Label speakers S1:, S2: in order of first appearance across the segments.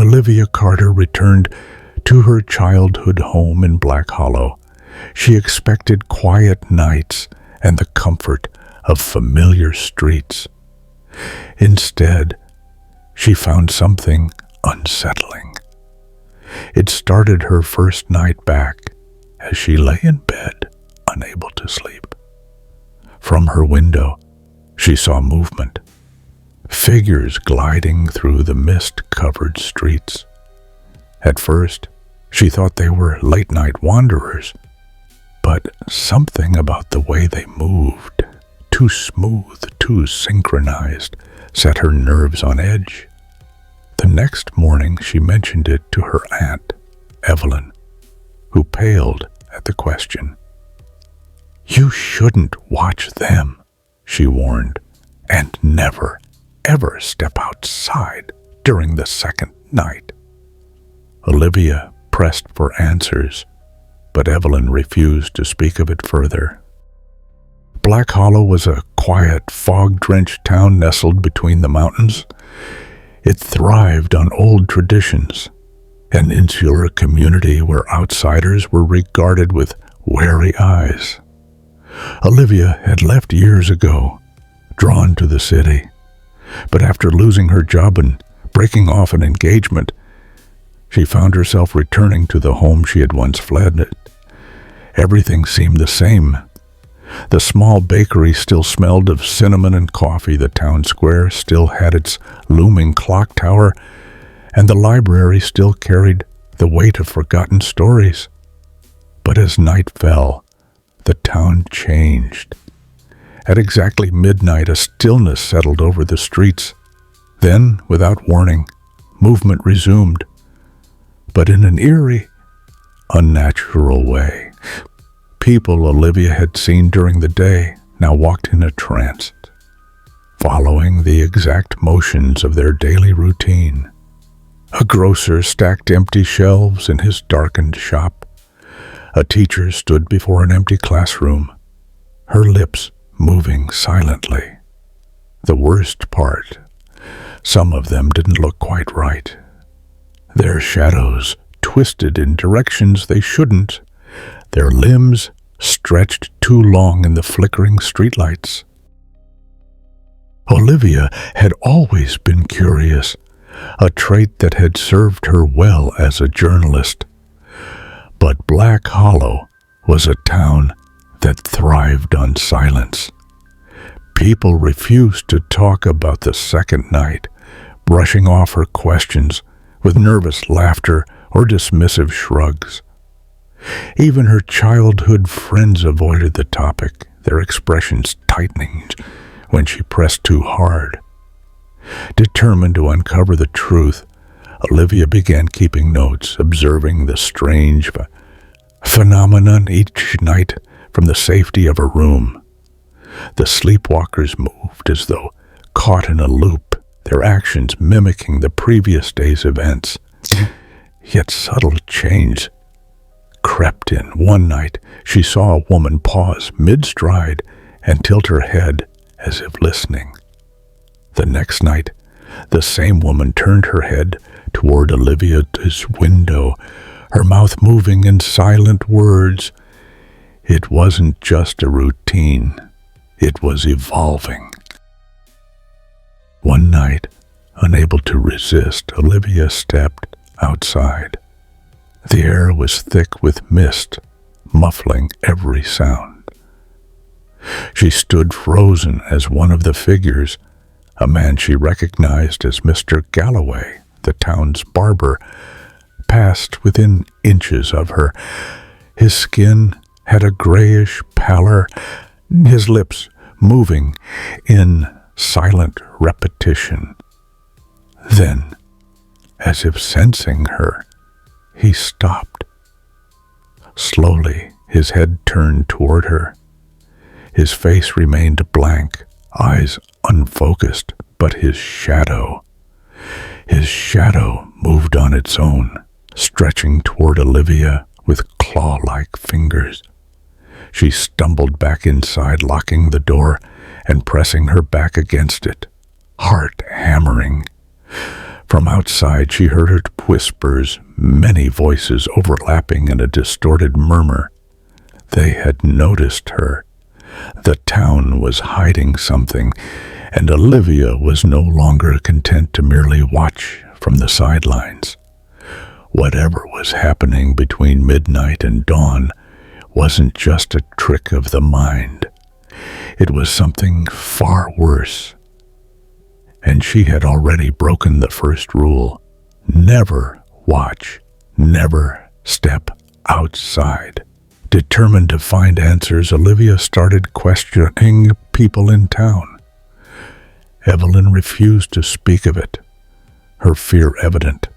S1: Olivia Carter returned to her childhood home in Black Hollow, she expected quiet nights and the comfort of familiar streets. Instead, she found something unsettling. It started her first night back as she lay in bed, unable to sleep. From her window, she saw movement, figures gliding through the mist-covered streets. At first, she thought they were late-night wanderers, but something about the way they moved, too smooth, too synchronized, set her nerves on edge. The next morning, she mentioned it to her aunt, Evelyn, who paled at the question. "You shouldn't watch them," she warned, "and never, ever step outside during the second night." Olivia pressed for answers, but Evelyn refused to speak of it further. Black Hollow was a quiet, fog-drenched town nestled between the mountains. It thrived on old traditions, an insular community where outsiders were regarded with wary eyes. Olivia had left years ago, drawn to the city, but after losing her job and breaking off an engagement, she found herself returning to the home she had once fled. Everything seemed the same. The small bakery still smelled of cinnamon and coffee, the town square still had its looming clock tower, and the library still carried the weight of forgotten stories. But as night fell, the town changed. At exactly midnight, a stillness settled over the streets. Then, without warning, movement resumed, but in an eerie, unnatural way. People Olivia had seen during the day now walked in a trance, following the exact motions of their daily routine. A grocer stacked empty shelves in his darkened shop. A teacher stood before an empty classroom, her lips moving silently. The worst part, some of them didn't look quite right. Their shadows twisted in directions they shouldn't, their limbs stretched too long in the flickering streetlights. Olivia had always been curious, a trait that had served her well as a journalist. But Black Hollow was a town that thrived on silence. People refused to talk about the second night, brushing off her questions with nervous laughter or dismissive shrugs. Even her childhood friends avoided the topic, their expressions tightening when she pressed too hard. Determined to uncover the truth, Olivia began keeping notes, observing the strange phenomenon each night from the safety of her room. The sleepwalkers moved as though caught in a loop, their actions mimicking the previous day's events. Yet subtle change crept in. One night, she saw a woman pause mid-stride and tilt her head as if listening. The next night, the same woman turned her head toward Olivia's window, her mouth moving in silent words. It wasn't just a routine. It was evolving. One night, unable to resist, Olivia stepped outside. The air was thick with mist, muffling every sound. She stood frozen as one of the figures, a man she recognized as Mr. Galloway, the town's barber, passed within inches of her. His skin had a grayish pallor, his lips moving in silent repetition. Then, as if sensing her, he stopped. Slowly, his head turned toward her. His face remained blank, eyes unfocused, but his shadow moved on its own, stretching toward Olivia with claw-like fingers. She stumbled back inside, locking the door and pressing her back against it, heart hammering. From outside, she heard whispers, many voices overlapping in a distorted murmur. They had noticed her. The town was hiding something, and Olivia was no longer content to merely watch from the sidelines. Whatever was happening between midnight and dawn wasn't just a trick of the mind. It was something far worse. And she had already broken the first rule. Never watch, never step outside. Determined to find answers, Olivia started questioning people in town. Evelyn refused to speak of it, her fear evident.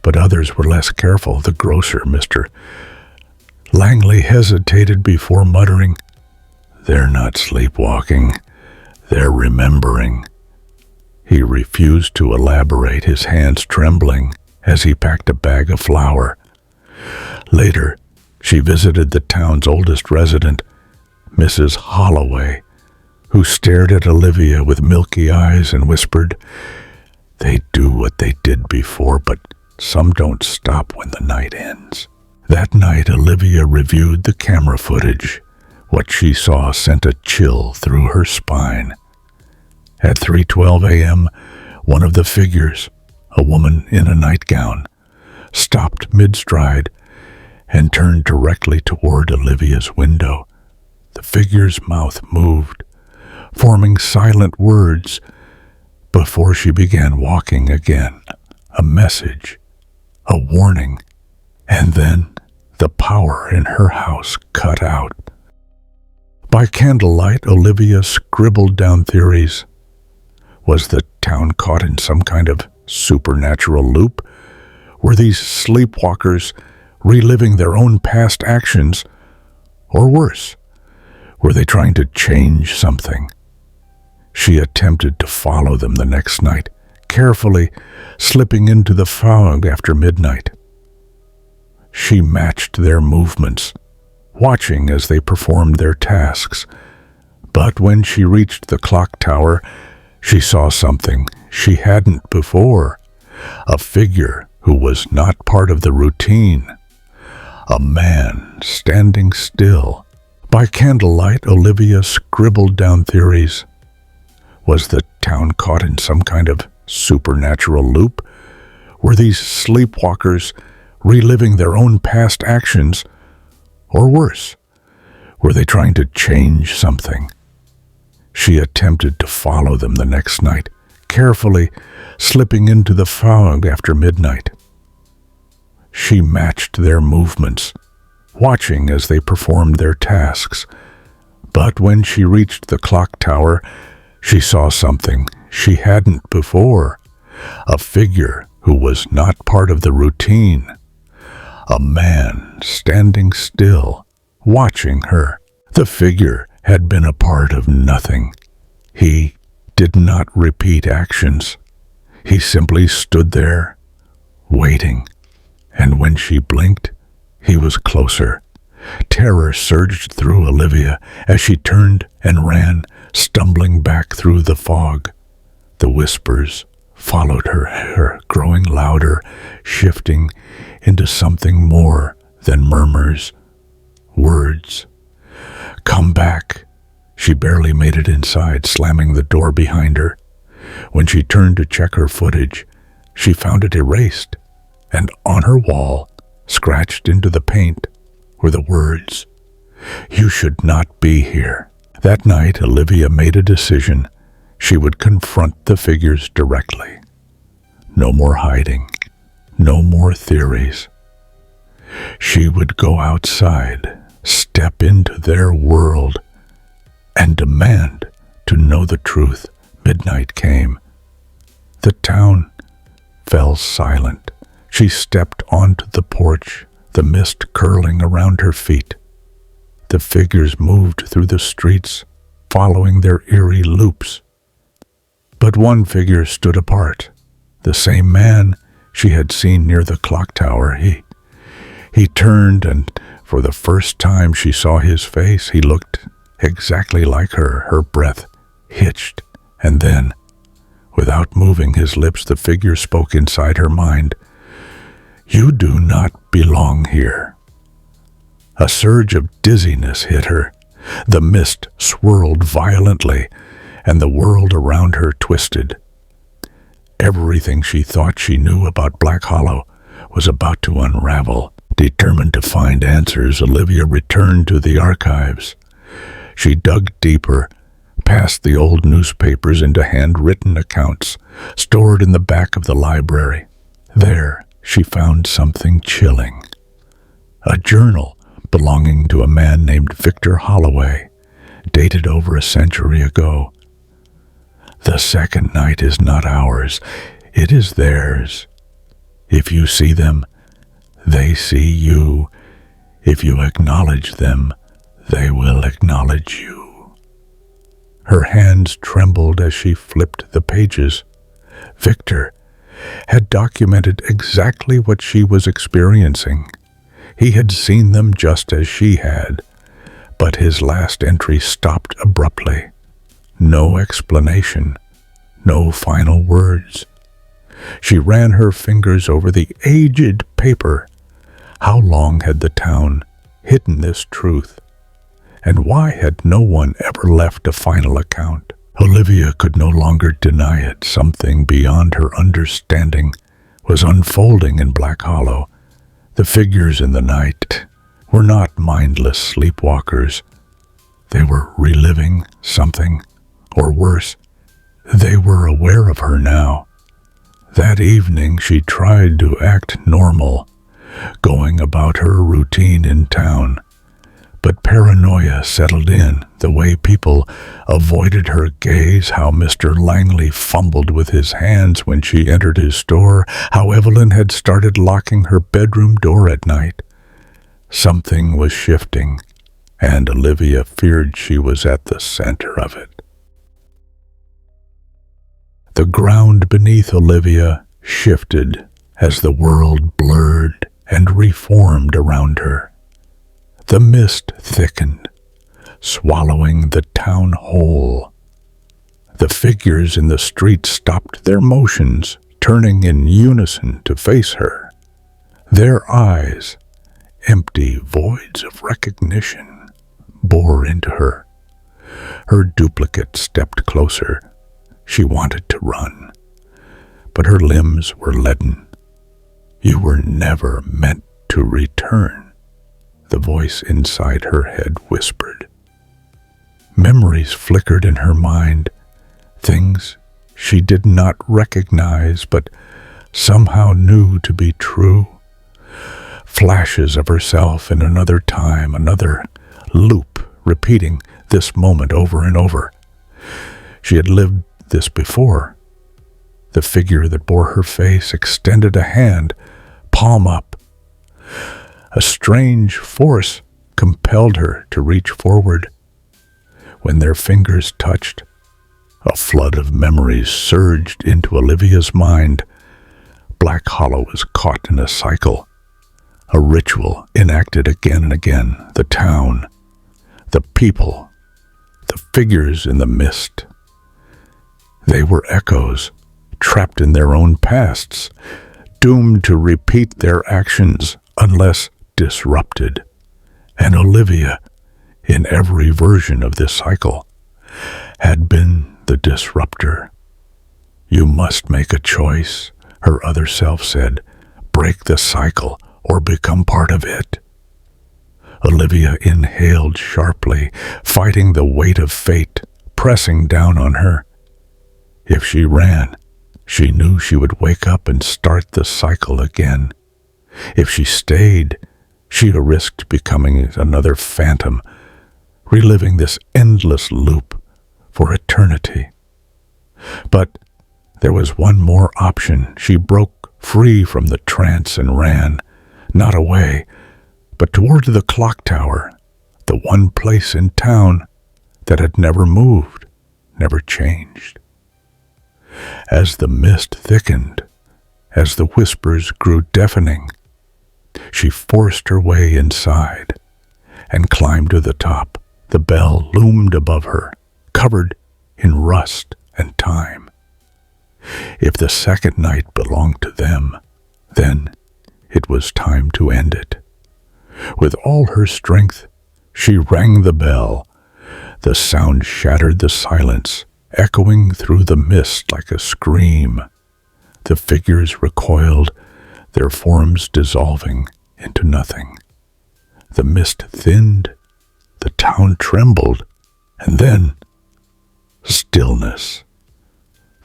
S1: But others were less careful. The grocer, Mr. Langley, hesitated before muttering, "They're not sleepwalking, they're remembering." He refused to elaborate, his hands trembling as he packed a bag of flour. Later, she visited the town's oldest resident, Mrs. Holloway, who stared at Olivia with milky eyes and whispered, "They do what they did before, but some don't stop when the night ends." That night, Olivia reviewed the camera footage. What she saw sent a chill through her spine. At 3:12 a.m., one of the figures, a woman in a nightgown, stopped mid-stride and turned directly toward Olivia's window. The figure's mouth moved, forming silent words before she began walking again. A message, a warning, and then the power in her house cut out. By candlelight, Olivia scribbled down theories. Was the town caught in some kind of supernatural loop? Were these sleepwalkers reliving their own past actions? Or worse, were they trying to change something? She attempted to follow them the next night, carefully slipping into the fog after midnight. She matched their movements, watching as they performed their tasks. But when she reached the clock tower, she saw something she hadn't before. A figure who was not part of the routine. A man standing still. By candlelight, Olivia scribbled down theories. Was the town caught in some kind of supernatural loop? Were these sleepwalkers reliving their own past actions? Or worse, were they trying to change something? She attempted to follow them the next night, carefully slipping into the fog after midnight. She matched their movements, watching as they performed their tasks. But when she reached the clock tower, she saw something she hadn't before. A figure who was not part of the routine. A man standing still, watching her. The figure had been a part of nothing. He did not repeat actions. He simply stood there, waiting. And when she blinked, he was closer. Terror surged through Olivia as she turned and ran, stumbling back through the fog. The whispers followed her growing louder, shifting into something more than murmurs. Words. "Come back." She barely made it inside, slamming the door behind her. When she turned to check her footage, she found it erased, and on her wall, scratched into the paint, were the words, "You should not be here." That night, Olivia made a decision. She would confront the figures directly. No more hiding, no more theories. She would go outside, step into their world, and demand to know the truth. Midnight came. The town fell silent. She stepped onto the porch, the mist curling around her feet. The figures moved through the streets, following their eerie loops. But one figure stood apart, the same man she had seen near the clock tower. He turned, and for the first time she saw his face. He looked exactly like her. Her breath hitched, and then, Without moving his lips, the figure spoke inside her mind. "You do not belong here." A surge of dizziness hit her. The mist swirled violently, and the world around her twisted. Everything she thought she knew about Black Hollow was about to unravel. Determined to find answers, Olivia returned to the archives. She dug deeper, past the old newspapers into handwritten accounts stored in the back of the library. There, she found something chilling. A journal belonging to a man named Victor Holloway, dated over a century ago. "The second night is not ours, it is theirs. If you see them, they see you. If you acknowledge them, they will acknowledge you." Her hands trembled as she flipped the pages. Victor had documented exactly what she was experiencing. He had seen them just as she had, but his last entry stopped abruptly. No explanation, no final words. She ran her fingers over the aged paper. How long had the town hidden this truth? And why had no one ever left a final account? Olivia could no longer deny it. Something beyond her understanding was unfolding in Black Hollow. The figures in the night were not mindless sleepwalkers. They were reliving something, or worse, they were aware of her now. That evening she tried to act normal, going about her routine in town. But paranoia settled in, the way people avoided her gaze, how Mr. Langley fumbled with his hands when she entered his store, how Evelyn had started locking her bedroom door at night. Something was shifting, and Olivia feared she was at the center of it. The ground beneath Olivia shifted as the world blurred and reformed around her. The mist thickened, swallowing the town whole. The figures in the street stopped their motions, turning in unison to face her. Their eyes, empty voids of recognition, bore into her. Her duplicate stepped closer. She wanted to run, but her limbs were leaden. "You were never meant to return," the voice inside her head whispered. Memories flickered in her mind, things she did not recognize but somehow knew to be true. Flashes of herself in another time, another loop, repeating this moment over and over. She had lived this before. The figure that bore her face extended a hand, palm up. A strange force compelled her to reach forward. When their fingers touched, a flood of memories surged into Olivia's mind. Black Hollow was caught in a cycle, a ritual enacted again and again. The town, the people, the figures in the mist. They were echoes, trapped in their own pasts, doomed to repeat their actions unless disrupted. And Olivia, in every version of this cycle, had been the disruptor. "You must make a choice," her other self said. "Break the cycle or become part of it." Olivia inhaled sharply, fighting the weight of fate pressing down on her. If she ran, she knew she would wake up and start the cycle again. If she stayed, she risked becoming another phantom, reliving this endless loop for eternity. But there was one more option. She broke free from the trance and ran, not away, but toward the clock tower, the one place in town that had never moved, never changed. As the mist thickened, as the whispers grew deafening, she forced her way inside and climbed to the top. The bell loomed above her, covered in rust and time. If the second night belonged to them, then it was time to end it. With all her strength, she rang the bell. The sound shattered the silence, echoing through the mist like a scream. The figures recoiled, their forms dissolving into nothing. The mist thinned, the town trembled, and then stillness.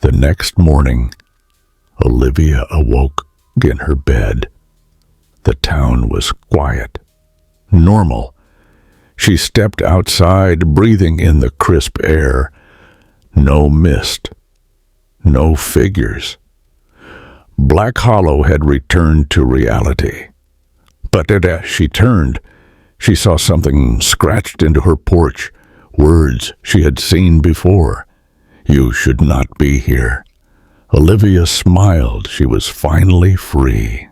S1: The next morning, Olivia awoke in her bed. The town was quiet, normal. She stepped outside, breathing in the crisp air. No mist, no figures. Black Hollow had returned to reality. But as she turned, she saw something scratched into her porch, words she had seen before. "You should not be here." Olivia smiled. She was finally free.